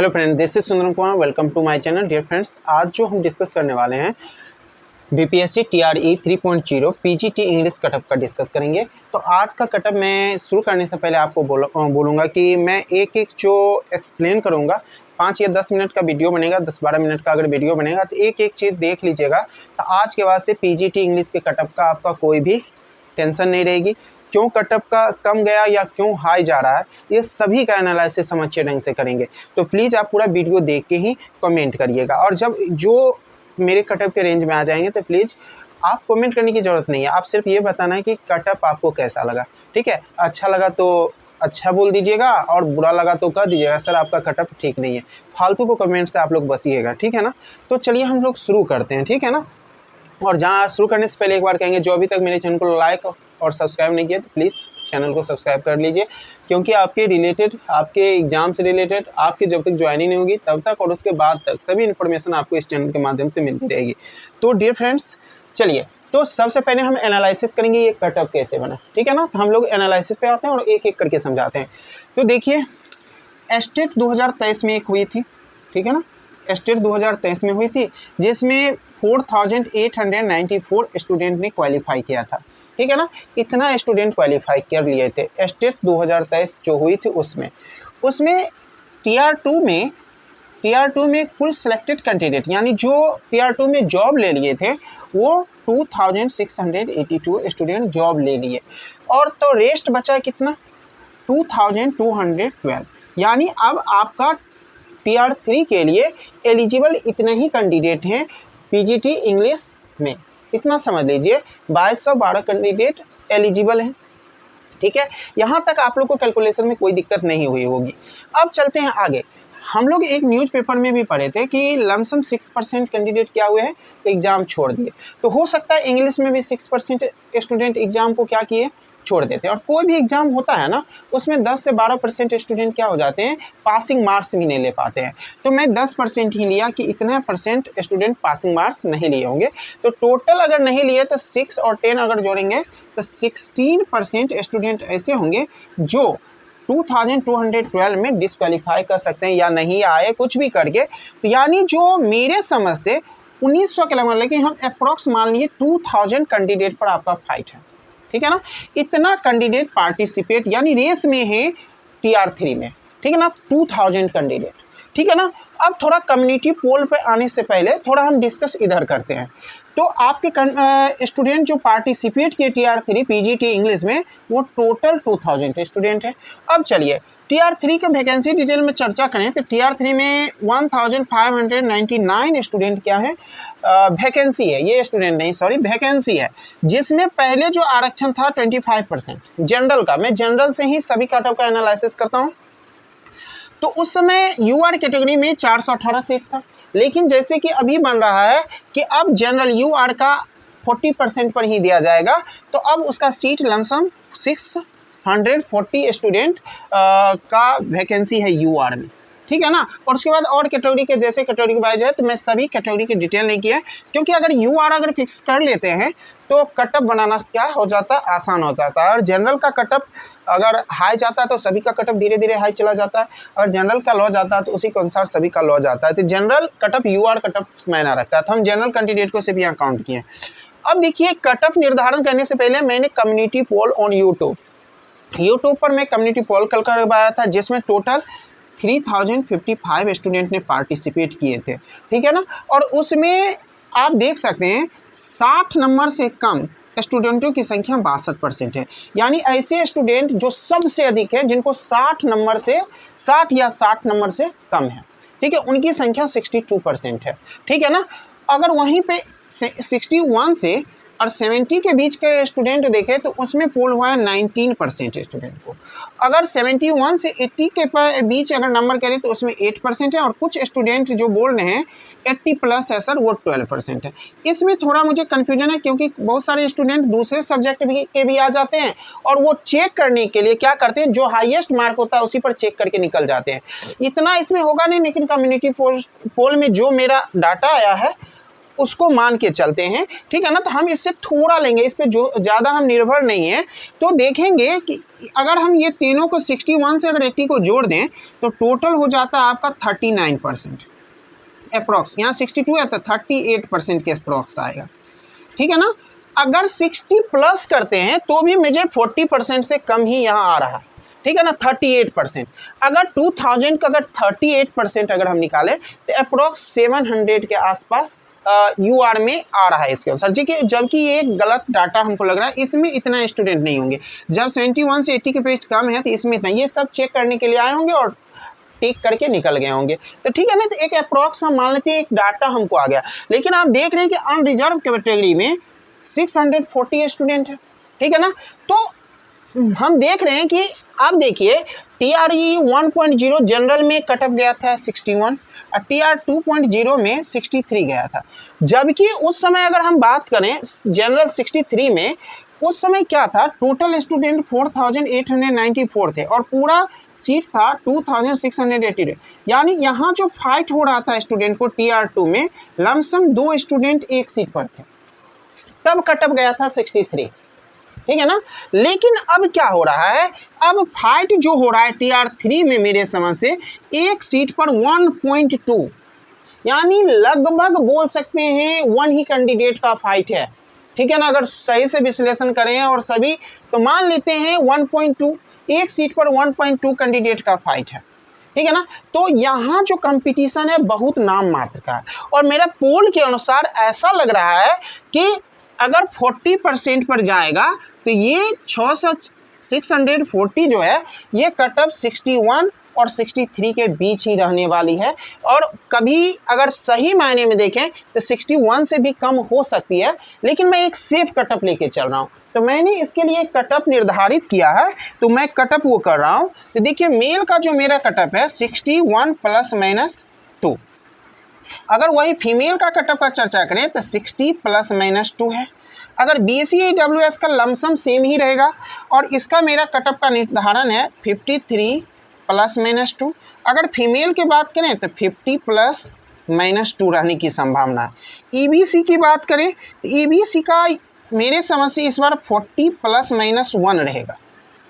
Hello friend, this is Sundar Kumar. Welcome to my channel. Dear friends, आज जो हम discuss करने वाले हैं BPSC TRE 3.0 PGT English cutoff का डिस्कस करेंगे। तो आज का कटअप मैं शुरू करने से पहले आपको बोलूँगा कि मैं एक एक जो एक्सप्लेन करूँगा 5 या 10 मिनट का वीडियो बनेगा, 10-12 मिनट का अगर वीडियो बनेगा तो एक एक चीज़ देख लीजिएगा। तो आज के बाद से पीजीटी इंग्लिश के कटअप का आपका कोई भी टेंशन नहीं रहेगी। क्यों कटअप का कम गया या क्यों हाई जा रहा है, ये सभी का एनालिसिस हम अच्छे ढंग से करेंगे। तो प्लीज़ आप पूरा वीडियो देख के ही कमेंट करिएगा। और जब जो मेरे कटअप के रेंज में आ जाएंगे तो प्लीज़ आप कमेंट करने की ज़रूरत नहीं है, आप सिर्फ ये बताना है कि कटअप आपको कैसा लगा। ठीक है, अच्छा लगा तो अच्छा बोल दीजिएगा और बुरा लगा तो कह दीजिएगा सर आपका कटअप ठीक नहीं है। फालतू को कमेंट से आप लोग बचिएगा, ठीक है ना। तो चलिए हम लोग शुरू करते हैं, ठीक है ना। और जहाँ शुरू करने से पहले एक बार कहेंगे, जो अभी तक मेरे चैनल को लाइक और सब्सक्राइब नहीं किया तो प्लीज़ चैनल को सब्सक्राइब कर लीजिए, क्योंकि आपके रिलेटेड, आपके एग्जाम से रिलेटेड, आपकी जब तक ज्वाइनिंग नहीं होगी तब तक और उसके बाद तक सभी इन्फॉर्मेशन आपको इस चैनल के माध्यम से मिलती रहेगी। तो डियर फ्रेंड्स, चलिए तो सबसे पहले हम एनालिसिस करेंगे ये कटअप कैसे बना, ठीक है ना। तो हम लोग एनालिसिस पे आते हैं और एक एक करके समझाते हैं। तो देखिए, एस्टेट 2023 में एक हुई थी, ठीक है ना। एस्टेट 2023 में हुई थी जिसमें 4894 स्टूडेंट ने क्वालिफाई किया था, ठीक है ना। इतना स्टूडेंट क्वालिफाई कर लिए थे एस्टेट 2023 जो हुई थी उसमें टीआर टू में कुल सिलेक्टेड कैंडिडेट यानी जो टीआर2 में जॉब ले लिए थे वो 2682 स्टूडेंट जॉब ले लिए। और तो रेस्ट बचा कितना, 2212। यानी अब आपका टीआर3 के लिए एलिजिबल इतने ही कैंडिडेट हैं पीजीटी इंग्लिश में, इतना समझ लीजिए। 2212 कैंडिडेट एलिजिबल हैं, ठीक है। यहाँ तक आप लोग को कैलकुलेशन में कोई दिक्कत नहीं हुई होगी। अब चलते हैं आगे। हम लोग एक न्यूज़पेपर में भी पढ़े थे कि लमसम 6% कैंडिडेट क्या हुए हैं, एग्ज़ाम छोड़ दिए। तो हो सकता है इंग्लिश में भी 6% स्टूडेंट एग्ज़ाम को क्या किए, छोड़ देते हैं। और कोई भी एग्ज़ाम होता है ना, उसमें 10 से 12% स्टूडेंट क्या हो जाते हैं, पासिंग मार्क्स भी नहीं ले पाते हैं। तो मैं 10% ही लिया कि इतने परसेंट स्टूडेंट पासिंग मार्क्स नहीं लिए होंगे। तो टोटल अगर नहीं लिए तो 6 और 10 अगर जोड़ेंगे तो 16% स्टूडेंट ऐसे होंगे जो 2212 में डिस्क्वालीफाई कर सकते हैं या नहीं आए कुछ भी करके। तो यानी जो मेरे समझ से 1900 के लगभग, लेकिन हम अप्रॉक्स मान लिए 2000 कैंडिडेट पर आपका फाइट है, ठीक है ना। इतना कैंडिडेट पार्टिसिपेट यानी रेस में है टीआर3 में, ठीक है ना, 2000 कैंडिडेट, ठीक है ना। अब थोड़ा कम्युनिटी पोल पे आने से पहले थोड़ा हम डिस्कस इधर करते हैं। तो आपके स्टूडेंट जो पार्टिसिपेट किए टीआर3 पीजीटी इंग्लिश में वो टोटल 2000 स्टूडेंट है। अब चलिए टीआर3 के वैकेंसी डिटेल में चर्चा करें तो टीआर3 में 1599 स्टूडेंट क्या है, वैकेंसी है, ये स्टूडेंट नहीं सॉरी वैकेंसी है, जिसमें पहले जो आरक्षण था 25% जनरल का। मैं जनरल से ही सभी कटअप का एनालिसिस करता हूँ। तो उस समय यूआर कैटेगरी में 418 सीट था, लेकिन जैसे कि अभी बन रहा है कि अब जनरल यूआर का 40% पर ही दिया जाएगा, तो अब उसका सीट लमसम 640 स्टूडेंट का वैकेंसी है यूआर में, ठीक है ना। और उसके बाद और कैटेगरी के जैसे कैटेगरी वाइज है, तो मैं सभी कैटेगरी की डिटेल नहीं किया है, क्योंकि अगर यूआर अगर फिक्स कर लेते हैं तो कटअप बनाना क्या हो जाता है, आसान हो जाता है। और जनरल का कटअप अगर हाई जाता है तो सभी का कटअप धीरे धीरे हाई चला जाता है, अगर जनरल का लो जाता है तो उसी के अनुसार सभी का लो जाता है। तो जनरल कटअप यूआर कटअप मायना रखता है, तो हम जनरल कैंडिडेट को से भी यहाँ काउंट किए। अब देखिए, कटअप निर्धारण करने से पहले मैंने कम्युनिटी पोल ऑन यूट्यूब पर मैं कम्युनिटी पोल कल करवाया था, जिसमें टोटल 3055 स्टूडेंट ने पार्टिसिपेट किए थे, ठीक है ना। और उसमें आप देख सकते हैं 60 नंबर से कम स्टूडेंटों की संख्या 62% है। यानी ऐसे स्टूडेंट जो सबसे अधिक है, जिनको 60 नंबर से 60 या 60 नंबर से कम है, ठीक है, उनकी संख्या 62% है, ठीक है ना। अगर वहीं पे 61 से और 70 के बीच के स्टूडेंट देखें तो उसमें पोल हुआ है 19% स्टूडेंट को। अगर 71 से 80 के बीच अगर नंबर करें तो उसमें 8% है, और कुछ स्टूडेंट जो बोल रहे हैं 80 प्लस है सर, वो 12% है। इसमें थोड़ा मुझे कन्फ्यूजन है, क्योंकि बहुत सारे स्टूडेंट दूसरे सब्जेक्ट के भी आ जाते हैं और वो चेक करने के लिए क्या करते हैं, जो हाईएस्ट मार्क होता है उसी पर चेक करके निकल जाते हैं। इतना इसमें होगा नहीं, लेकिन कम्युनिटी पोल में जो मेरा डाटा आया है उसको मान के चलते हैं, ठीक है ना। तो हम इससे थोड़ा लेंगे, इस पर जो ज़्यादा हम निर्भर नहीं है। तो देखेंगे कि अगर हम ये तीनों को 61 से अगर 80 को जोड़ दें तो टोटल हो जाता है आपका 39% अप्रॉक्स। यहाँ 62 है तो 38% के अप्रॉक्स आएगा, ठीक है ना। अगर 60 प्लस करते हैं तो भी मुझे 40% से कम ही यहाँ आ रहा है, ठीक है ना, 38%। अगर 2000 का अगर 38% अगर हम निकालें तो अप्रॉक्स 700 के आसपास UR में आ रहा है इसके अनुसार, जबकि ये एक गलत डाटा हमको लग रहा है। इसमें इतना स्टूडेंट नहीं होंगे, जब 71 से 80 के पेज कम है तो इसमें इतना, ये सब चेक करने के लिए आए होंगे और टिक करके निकल गए होंगे। तो ठीक है ना, तो एक अप्रॉक्स हम मान लेते हैं, एक डाटा हमको आ गया। लेकिन आप देख रहे हैं कि अनरिजर्व कैटेगरी में 640 स्टूडेंट है, ठीक है ना। तो हम देख रहे हैं कि आप देखिए TRE 1.0 जनरल में कटअप गया था 61 और TR 2.0 में 63 गया था। जबकि उस समय अगर हम बात करें जनरल 63 में, उस समय क्या था, टोटल स्टूडेंट 4894 थे और पूरा सीट था 2680। यानी यहाँ जो फाइट हो रहा था स्टूडेंट को TR 2 में, लमसम 2 स्टूडेंट एक सीट पर थे, तब कटअप गया था 63, ठीक है ना। लेकिन अब क्या हो रहा है, अब फाइट जो हो रहा है TR 3 में मेरे समझ से एक सीट पर 1.2, यानी लगभग बोल सकते हैं 1 ही कैंडिडेट का फाइट है, ठीक है ना। अगर सही से विश्लेषण करें और सभी तो मान लेते हैं 1.2, एक सीट पर 1.2 कैंडिडेट का फाइट है, ठीक है ना। तो यहाँ जो कंपटीशन है बहुत नाम मात्र का है। और मेरा पोल के अनुसार ऐसा लग रहा है कि अगर 40% पर जाएगा तो ये 640 जो है ये कटअप 61 और 63 के बीच ही रहने वाली है। और कभी अगर सही मायने में देखें तो 61 से भी कम हो सकती है, लेकिन मैं एक सेफ कटअप लेके चल रहा हूँ। तो मैंने इसके लिए एक कटअप निर्धारित किया है, तो मैं कटअप वो कर रहा हूँ। तो देखिए मेल का जो मेरा कटअप है 61 ±2। अगर वही फीमेल का कटअप का चर्चा करें तो 60 ±2 है। अगर BCAWS का लमसम सेम ही रहेगा और इसका मेरा कटअप का निर्धारण है 53 ±2। अगर फीमेल की बात करें तो 50 ±2 रहने की संभावना है। EBC की बात करें तो EBC का मेरे समझ से इस बार 40 ±1 रहेगा,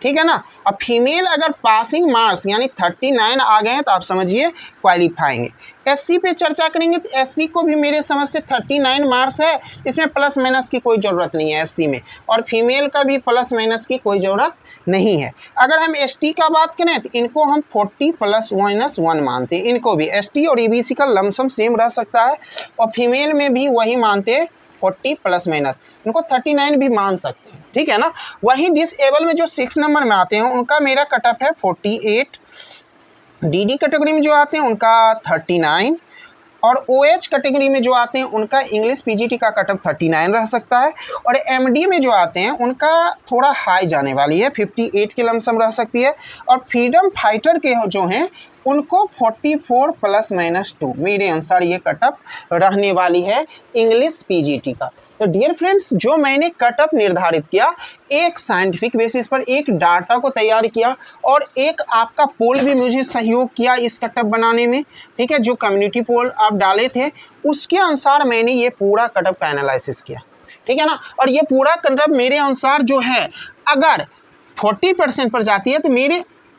ठीक है ना। अब फीमेल अगर पासिंग मार्क्स यानी 39 आ गए हैं तो आप समझिए क्वालिफाएंगे। SC पे चर्चा करेंगे तो SC को भी मेरे समझ से 39 मार्क्स है, इसमें प्लस माइनस की कोई ज़रूरत नहीं है SC में, और फीमेल का भी प्लस माइनस की कोई ज़रूरत नहीं है। अगर हम ST का बात करें तो इनको हम 40 ±1 मानते हैं, इनको भी ST और EBC का लमसम सेम रह सकता है, और फीमेल में भी वही मानते हैं 40 ±, इनको 39 भी मान सकते हैं, ठीक है ना। वहीं डिसेबल में जो 6 नंबर में आते हैं उनका मेरा कटअप है 48, DD कैटेगरी में जो आते हैं उनका 39, और OH कैटेगरी में जो आते हैं उनका इंग्लिश PGT का कटअप 39 रह सकता है, और MD में जो आते हैं उनका थोड़ा हाई जाने वाली है, 58 की लमसम रह सकती है, और फ्रीडम फाइटर के जो हैं उनको 44 ±2 मेरे अनुसार ये कटअप रहने वाली है इंग्लिश PGT का। तो डियर फ्रेंड्स, जो मैंने कटअप निर्धारित किया एक साइंटिफिक बेसिस पर, एक डाटा को तैयार किया, और एक आपका पोल भी मुझे सहयोग किया इस कटअप बनाने में, ठीक है। जो कम्युनिटी पोल आप डाले थे उसके अनुसार मैंने ये पूरा कटअप का एनालिसिस किया, ठीक है ना। और ये पूरा कटअप मेरे अनुसार जो है अगर 40% पर जाती है तो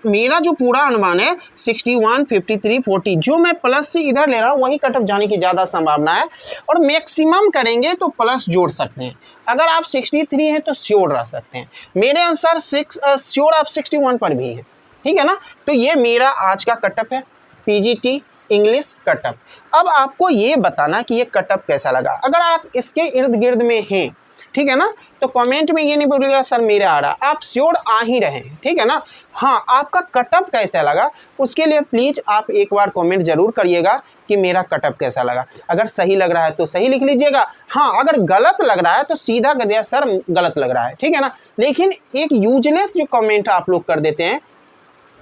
मेरा जो पूरा अनुमान है 61, 53, 40 जो मैं प्लस से इधर ले रहा हूँ वही कटअप जाने की ज़्यादा संभावना है, और मैक्सिमम करेंगे तो प्लस जोड़ सकते हैं। अगर आप 63 हैं तो श्योर रह सकते हैं, मेरे अनुसार श्योर आप 61 पर भी हैं, ठीक है ना। तो ये मेरा आज का कटअप है PGT इंग्लिश कटअप। अब आपको ये बताना कि ये कटअप कैसा लगा। अगर आप इसके इर्द गिर्द में हैं, ठीक है ना, तो कमेंट में ये नहीं बोलिएगा सर मेरे आ रहा, आप श्योर आ ही रहे, ठीक है ना। हाँ, आपका कटअप कैसा लगा उसके लिए प्लीज़ आप एक बार कमेंट जरूर करिएगा कि मेरा कटअप कैसा लगा। अगर सही लग रहा है तो सही लिख लीजिएगा, हाँ अगर गलत लग रहा है तो सीधा कह दिया सर गलत लग रहा है, ठीक है ना। लेकिन एक यूजलेस जो कमेंट आप लोग कर देते हैं,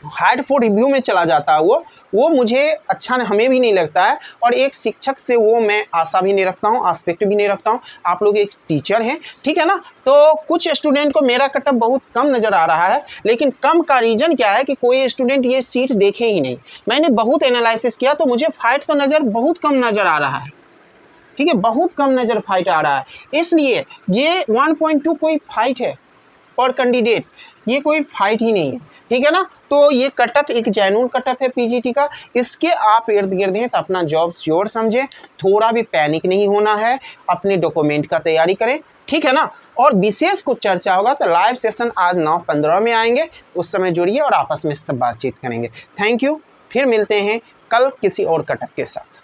हार्ड फॉर रिव्यू में चला जाता है वो मुझे अच्छा हमें भी नहीं लगता है, और एक शिक्षक से वो मैं आशा भी नहीं रखता हूँ, आस्पेक्ट भी नहीं रखता हूँ। आप लोग एक टीचर हैं, ठीक है ना। तो कुछ स्टूडेंट को मेरा कटअप बहुत कम नज़र आ रहा है, लेकिन कम का रीज़न क्या है कि कोई स्टूडेंट ये सीट देखे ही नहीं। मैंने बहुत एनालिसिस किया तो मुझे फाइट तो बहुत कम नज़र आ रहा है, ठीक है, बहुत कम नज़र फाइट आ रहा है। इसलिए ये 1.2 कोई फाइट है पर कैंडिडेट, ये कोई फाइट ही नहीं है, ठीक है ना। तो ये कटअप एक जेन्युइन कटअप है पीजीटी का, इसके आप इर्द गिर्द हैं तो अपना जॉब श्योर समझें, थोड़ा भी पैनिक नहीं होना है, अपने डॉक्यूमेंट का तैयारी करें, ठीक है ना। और विशेष कुछ चर्चा होगा तो लाइव सेशन आज 9:15 में आएंगे, उस समय जुड़िए और आपस में सब बातचीत करेंगे। थैंक यू, फिर मिलते हैं कल किसी और कटअप के साथ।